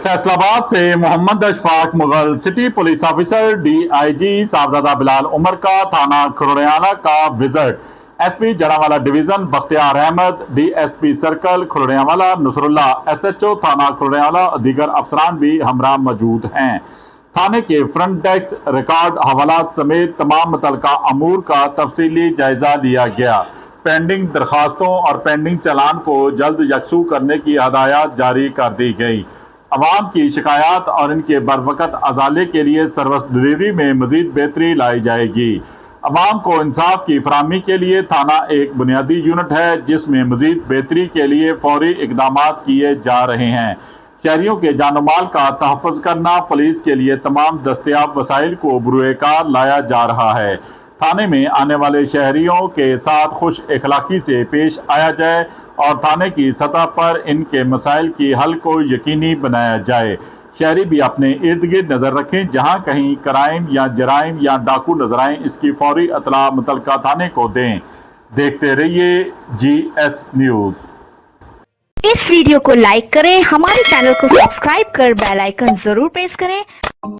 फैसलाबाद से Mohammad Ashfaq Mughal, city police officer DIG Sahibzada Bilal Umar का थाना खुरड़ियाला का visit. SP Jaranwala division Bakhtiar Ahmad, DSP circle Khurrianwala Nusrullah, SHO थाना खुरड़ियाला और दीगर अफसरान भी हमरा मौजूद हैं। थाने के फ्रंट डेस्क रिकॉर्ड हवालात समेत तमाम मुतल्लिका अमूर का तफसीली जायजा लिया गया। पेंडिंग दरखास्तों और पेंडिंग चालान को जल्द यकसू करने की हदायत जारी कर दी गई। अवाम की शिकायत और इनके बरवकत अजाले के लिए सर्विस डिलीवरी में मजीद बेहतरी लाई जाएगी। अवाम को इंसाफ की फराहमी के लिए थाना एक बुनियादी यूनिट है जिसमें मजीद बेहतरी के लिए फौरी इकदाम किए जा रहे हैं। शहरियों के जान माल का तहफ़्फ़ुज़ करना, पुलिस के लिए तमाम दस्तयाब वसाइल को बुरुए कार लाया जा रहा है। थाने में आने वाले शहरियों के साथ खुश अखलाकी से पेश आया जाए और थाने की सतह पर इनके मसाइल की हल को यकीनी बनाया जाए। शहरी भी अपने इर्द गिर्द नज़र रखें, जहां कहीं क्राइम या जराइम या डाकू नजर आए इसकी फौरी इत्तला मुतल्लिका थाने को दें। देखते रहिए GS न्यूज़। इस वीडियो को लाइक करें, हमारे चैनल को सब्सक्राइब कर बेल आइकन जरूर प्रेस करें